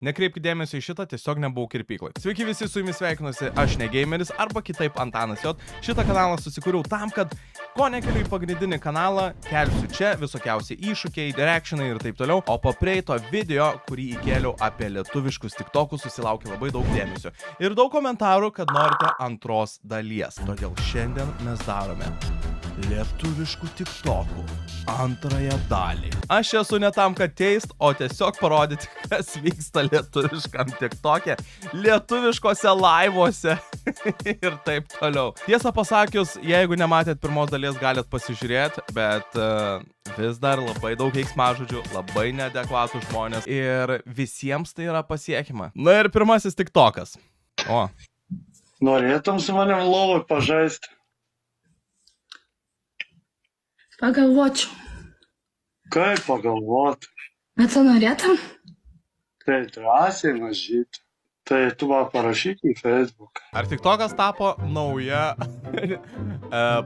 Nekreipkite dėmesio į šitą, tiesiog nebuvau kirpyklai. Sveiki visi, su jumis sveikinuosi, aš Negameris, arba kitaip Antanas J. Šitą kanalą susikūriau tam, kad ko nekeliu į pagrindinį kanalą, kelsiu čia visokiausi iššūkiai, directionai ir taip toliau, o po prieito video, kurį įkėliau apie lietuviškus tiktokus, susilaukė labai daug dėmesio. Ir daug komentarų, kad norite antros dalies. Todėl šiandien mes darome lietuviškų tiktokų antrąją dalį. Aš esu ne tam, kad teist, o tiesiog parodyti, kas vyksta lietuviškam tiktokė, lietuviškose laivuose ir taip toliau. Tiesą pasakius, jeigu nematėt pirmos dalies, galit pasižiūrėti, bet vis dar labai daug keiksmažodžių, labai neadekvatų žmonės ir visiems tai yra pasiekima. Na ir pirmasis tiktokas. O. Norėtum su manim lovoj pažaisti? Pagalvočiau. Kaip pagalvot? Bet tu norėtum? Tai drąsiai mažyt. Tai tu man parašyk į Facebook. Ar tiktokas tapo nauja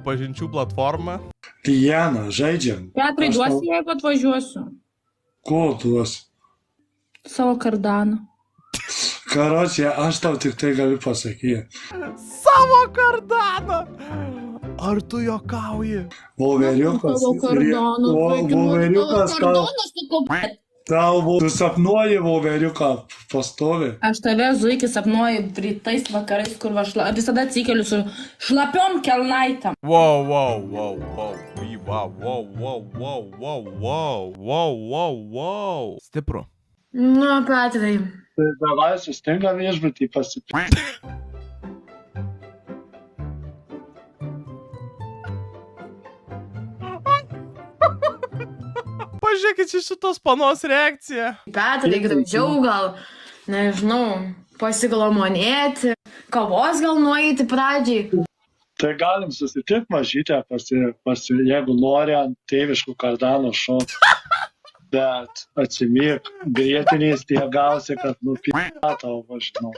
pažinčių platforma? Diana, žaidžiam. Petrai, duosi, jeigu atvažiuosiu. Ko duosi? Savo kardaną. Karočią, aš tau tik tai galiu pasakyti. Savo kardaną! Ar tu jokauji? Volveriukas. Savo kardaną. Volveriukas tau. Tu sapnuoji volveriuką pastovi. Aš tave, zuiki, sapnuoju rytais vakarais, kur visada atsikeliu su šlapiom kelnaitam. Wow, wow, wow, wow, wow, wow, wow, wow, wow, wow, wow, wow, wow. Stipru. Nu, Petrai. Tai davai sustingam viešbutį pasipirkti. Pažiūrėkit į šitos panos reakciją. Petrai, gražiau gal, nežinau, pasiglamonėti, kavos gal nueiti pradžiai. Tai galim susitikti mažytę, jeigu nori ant tėviškų kardano šokti. Bet atsimyk, vietiniais tie gausi, kad tau važinau.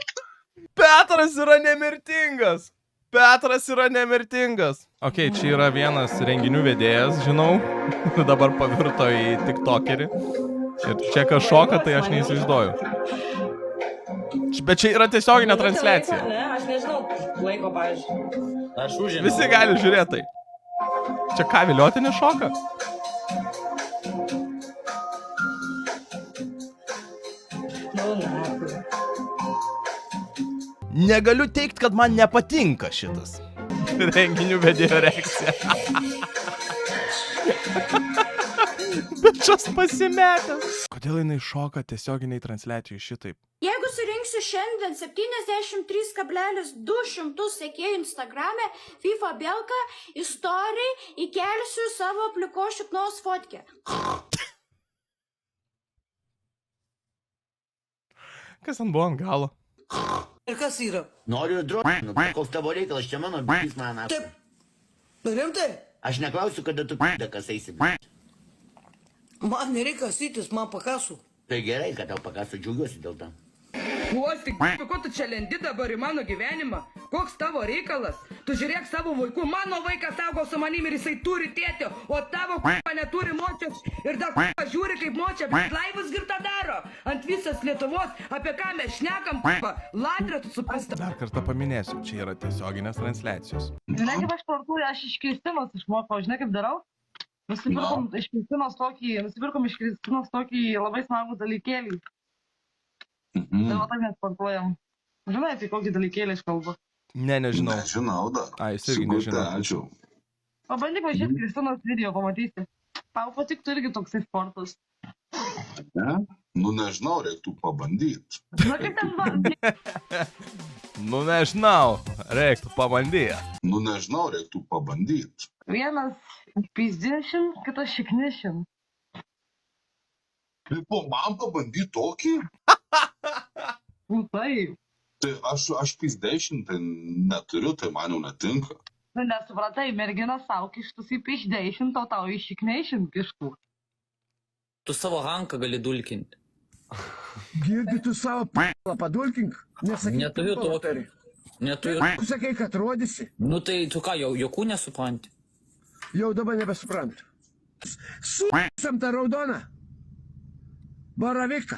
Petras yra nemirtingas. Petras yra nemirtingas. Ok, čia yra vienas renginių vedėjas, žinau. Dabar pavirto į tiktokerį. Ir čia kas šoka, tai aš neįsivaizduoju. Bet čia yra tiesioginė transliacija. Ne, aš nežinau laiko, pavyzdžiui. Aš užėmiau. Visi gali žiūrėti tai. Čia ką, viliotinis šoka? Negaliu teikti, kad man nepatinka šitas renginių vedėjo reakcija. Bet šios pasimetęs. Kodėl jinai šoka tiesioginiai transliacijai šitaip? Jeigu surinksiu šiandien 73,200 sekėjų Instagrame, FIFA Belka, istorijai įkelsiu savo pliko šiknos fotkę. Kas ant buvo ant galo? Ir kas yra? Noriu drožinų, koks tavo reikalas, čia mano b****s man. Taip. Rimtai? Aš neklausiu, kada tu b****kas eisi. Man nereikia kasytis, man pakasų. Tai gerai, kad tau pakasų, džiaugiuosi dėl to. Uostik, ko tu čia lendi dabar į mano gyvenimą? Koks tavo reikalas? Tu žiūrėk savo vaikų, mano vaikas augo su manim ir jisai turi tėtį, o tavo neturi močios ir dar žiūri kaip močia, bet laivus girta daro. Ant visas Lietuvos, apie ką mes šnekam, ladrė tu suprasta. Dar kartą paminėsiu, čia yra tiesioginės transliacijos. Žinai, kaip aš partuoju, aš iš Kristinos išmokau, žinai kaip darau? Nusipirkom iš Kristinos tokį labai smagų dalykėlį. Tai va taip mes partuojam. Žinai, apie kokį dalykėlį aš kalbu? Ne, nežinau. Nežinau dar. A, jis irgi nežinau. Ačiū. Pabandyk važiuoti Kristinos video, pamatysi. Tau patiktų irgi toksai sportas. Ne? Nu nežinau, reiktų pabandyti. Na kaip ten bandyti? Nu nežinau, reiktų pabandyti. Nu nežinau, reiktų pabandyti. Vienas pizdinšin, kitas šiknišin. Tai po man pabandyti tokį? Nu taip. Tai aš pizdešim, tai neturiu, tai man jau netinka. Nu nesupratai, mergina savo kištus į pizdešin, o tau į šiknišin kištų. Tu savo ranką gali dulkinti. Girdi tu savo p***lą padulkink. Neturiu tokio. Neturiu. Tu sakai, kad rodysi. Nu tai tu ką, jokų nesupranti? Jau dabar nebesuprantu. Su***sam tą raudoną. Baravyką.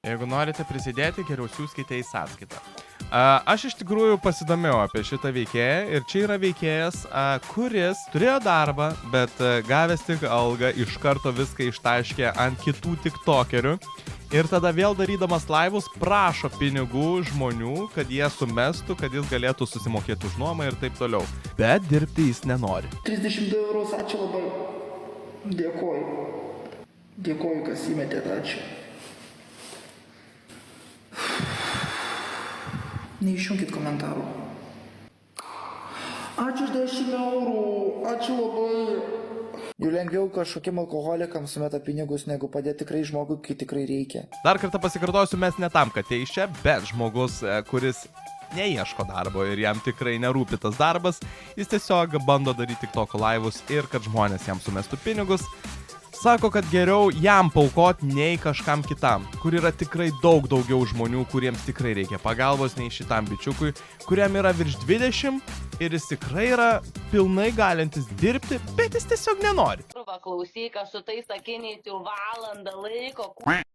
Jeigu norite prisidėti, geriau siųskite į sąskaitą. Aš iš tikrųjų pasidomėjau apie šitą veikėją ir čia yra veikėjas, kuris turėjo darbą, bet gavęs tik algą iš karto viską ištaškė ant kitų tiktokerių ir tada vėl darydamas laivus prašo pinigų žmonių, kad jie sumestų, kad jis galėtų susimokėti už nuomą ir taip toliau. Bet dirbti jis nenori. 32 eurus, ačiū labai. Dėkoju. Dėkoju, kas įmetėte, ačiū. Neišjunkit komentarų. Ačiū už 10 eurų, ačiū labai. Jau lengviau kažkokiem alkoholikams sumeta pinigus, negu padėti tikrai žmogui, kai tikrai reikia. Dar kartą pasikartosiu, mes ne tam, kad tai iš čia, bet žmogus, kuris neieško darbo ir jam tikrai nerūpi tas darbas, jis tiesiog bando daryti TikToko laivus ir kad žmonės jam sumestų pinigus. Sako, kad geriau jam paaukot nei kažkam kitam, kur yra tikrai daug daugiau žmonių, kuriems tikrai reikia pagalbos nei šitam bičiukui, kuriam yra virš 20 ir jis tikrai yra pilnai galintis dirbti, bet jis tiesiog nenori. Klausyk, aš su tais sakiniais jau valandą laiko,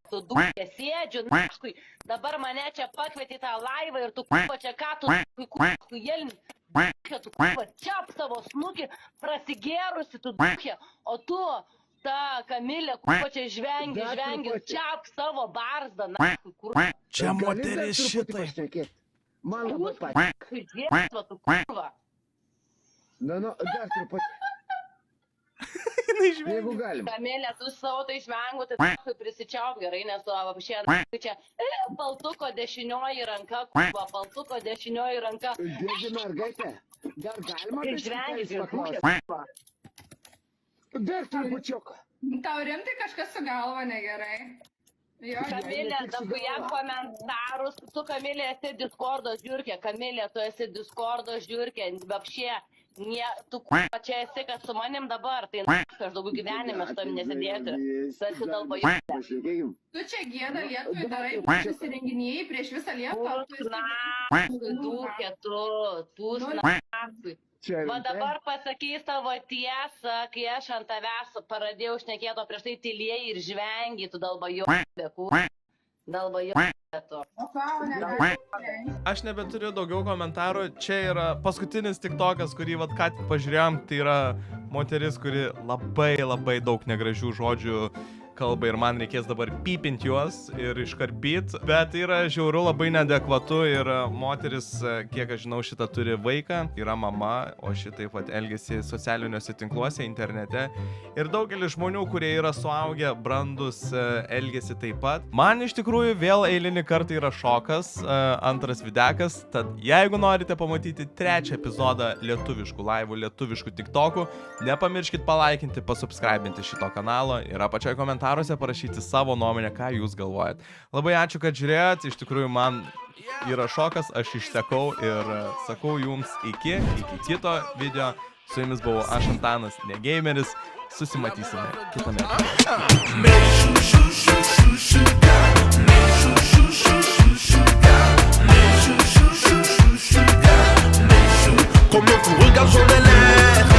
tu dūkė sėdžiu, naškui, dabar mane čia pakvieti tą laivą ir tu čia ką tu jelni, tu čiap savo snukį, prasigėrusi tu dūkė, o tu... Ta Kamilė, kur čia žvengi, čiap savo barzdą, naškui, kur... Čia moteris šitai. Man labai patiko. Tu kurva. Dar truputį. Jeigu galim. Kamilė, tu savo tai žvengu, tai prisičiauk gerai, nes tu apšienai čia paltuko dešinioji ranka, kurva, paltuko dešinioji ranka. Dėdži mergaitė, dar galima Ir žvengi, ir paklausti? kurva. Dar trupučiuką. Tau rimtai kažkas su galva negerai. Kamilė, dabar jam komentarus, tu Kamilė esi Discordo žiūrkė, Kamilė, tu esi Discordo žiūrkė, apšė, tu čia esi, kad su manim dabar, tai aš daugiau gyvenime su tam nesidėti, tu esi dalba jūsė. Tu čia gėda Lietuvai darai prisirenginėjai prieš visą Lietuvą. Dūkė tu snakui. Va dabar pasakys tavo tiesą, kai aš ant tavęs pradėjau šnekėto prieš tai tylėjai ir žvengiai, tu dalba jūsė, dalba jūsė tu. Aš nebeturiu daugiau komentarų, čia yra paskutinis TikTokas, kurį vat ką tik pažiūrėjom, tai yra moteris, kuri labai daug negražių žodžių kalba ir man reikės dabar pypinti juos ir iškarpyt, bet tai yra žiauru labai neadekvatu ir moteris, kiek aš žinau, šitą turi vaiką, yra mama, o šitaip vat elgiasi socialiniuose tinkluose, internete ir daugelis žmonių, kurie yra suaugę, brandus, elgiasi taip pat. Man iš tikrųjų vėl eilinį kartą yra šokas, antras videkas, tad jeigu norite pamatyti trečią epizodą lietuviškų laivų, lietuviškų TikTokų, nepamirškit palaikinti, pasubscribinti šito kanalo ir apačioje komentaruose parašyti savo nuomonę, ką jūs galvojat. Labai ačiū, kad žiūrėjot, iš tikrųjų man yra šokas, aš išsekau ir sakau jums iki kito video. Su jumis buvau aš Antanas, Negameris, susimatysime kitame.